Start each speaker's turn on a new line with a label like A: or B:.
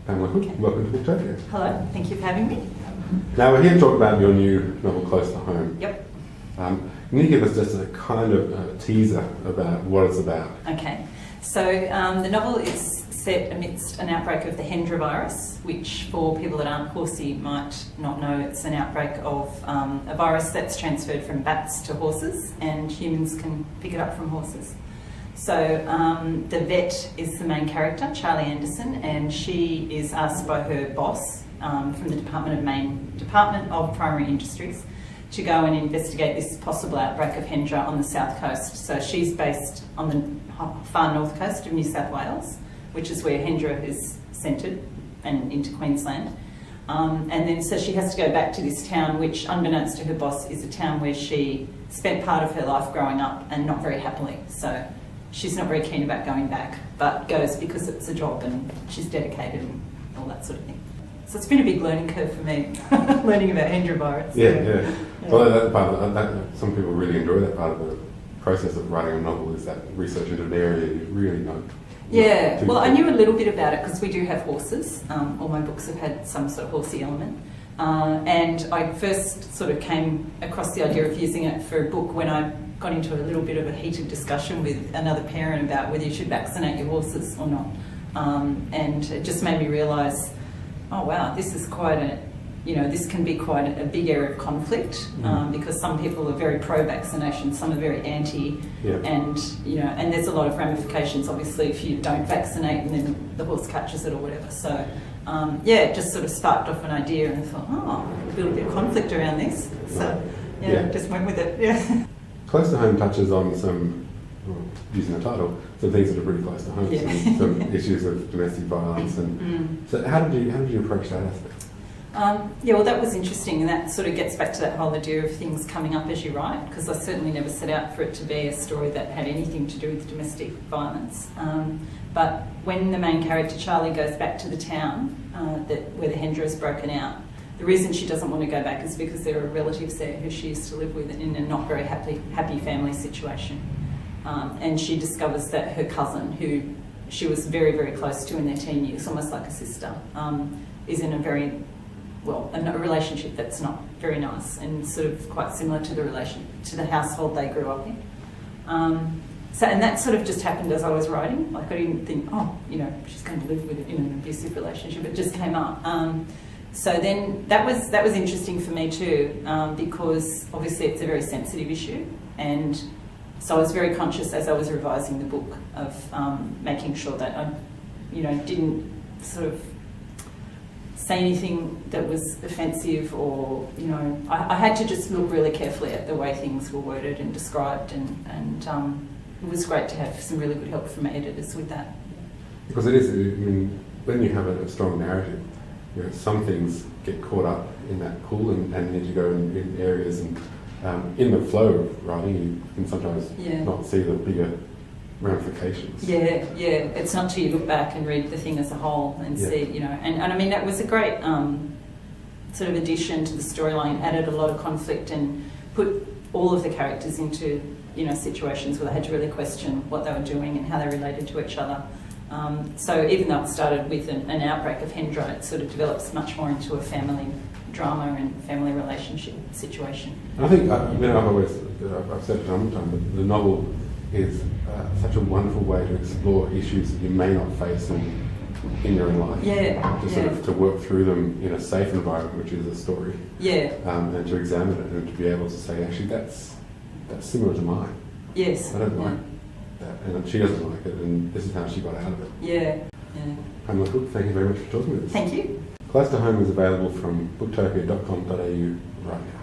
A: Pamela Cook, welcome to Booktopia.
B: Hello, thank you for having me.
A: Now we're here to talk about your new novel, Close to Home.
B: Yep.
A: Can you give us just a kind of teaser about what it's about?
B: Okay, so the novel is set amidst an outbreak of the Hendra virus, which for people that aren't horsey might not know, it's an outbreak of a virus that's transferred from bats to horses, and humans can pick it up from horses. So the vet is the main character, Charlie Anderson, and she is asked by her boss from the Department of Primary Industries to go and investigate this possible outbreak of Hendra on the south coast. So she's based on the far north coast of New South Wales, which is where Hendra is centred, and into Queensland. And then so she has to go back to this town, which unbeknownst to her boss is a town where she spent part of her life growing up and not very happily. So she's not very keen about going back, but goes because it's a job and she's dedicated and all that sort of thing. So it's been a big learning curve for me, learning about Hendra virus.
A: Yeah. Well, that part of that, some people really enjoy that part of the process of writing a novel, is that research into an area you really know.
B: Yeah, well, I knew a little bit about it because we do have horses. All my books have had some sort of horsey element. And I first sort of came across the idea of using it for a book when I got into a little bit of a heated discussion with another parent about whether you should vaccinate your horses or not. And it just made me realise, oh wow, this is quite this can be quite a big area of conflict, because some people are very pro-vaccination, some are very anti, and and there's a lot of ramifications obviously if you don't vaccinate and then the horse catches it or whatever. So it just sort of sparked off an idea, and I thought, we'll build a bit of conflict around this. So just went with it. Yeah.
A: Close to Home touches on some, using the title, some things that are pretty close to home, some issues of domestic violence, and so how did you approach that aspect?
B: Well, that was interesting, and that sort of gets back to that whole idea of things coming up as you write, because I certainly never set out for it to be a story that had anything to do with domestic violence. But when the main character, Charlie, goes back to the town where the Hendra is broken out, the reason she doesn't want to go back is because there are relatives there who she used to live with in a not very happy family situation. And she discovers that her cousin, who she was very, very close to in their teen years, almost like a sister, is in a relationship that's not very nice and sort of quite similar to the household they grew up in. And that sort of just happened as I was writing. Like I didn't think, she's going to live with it in an abusive relationship. It just came up. So then that was interesting for me too, because obviously it's a very sensitive issue, and so I was very conscious as I was revising the book of making sure that I, didn't sort of say anything that was offensive, or I had to just look really carefully at the way things were worded and described, and it was great to have some really good help from editors with that.
A: Because it is, when you have a strong narrative, some things get caught up in that pool and need to go in areas, and in the flow of writing you can sometimes not see the bigger ramifications. It's not till you look back and read the thing as a whole and see, and I mean that was a great sort of addition to the storyline. Added a lot of conflict and put all of the characters into situations where they had to really question what they were doing and how they related to each other. So even though it started with an outbreak of Hendra, it sort of develops much more into a family drama and family relationship situation. I think I've said it a number of times, but the novel is such a wonderful way to explore issues that you may not face in your own life. Sort of to work through them in a safe environment, which is a story. And to examine it and to be able to say, actually, that's similar to mine.
B: Yes.
A: I don't like that, and she doesn't like it, and this is how she got out of it. Pamela Cook, thank you very much for talking with us.
B: Thank you.
A: Close to Home is available from booktopia.com.au right now.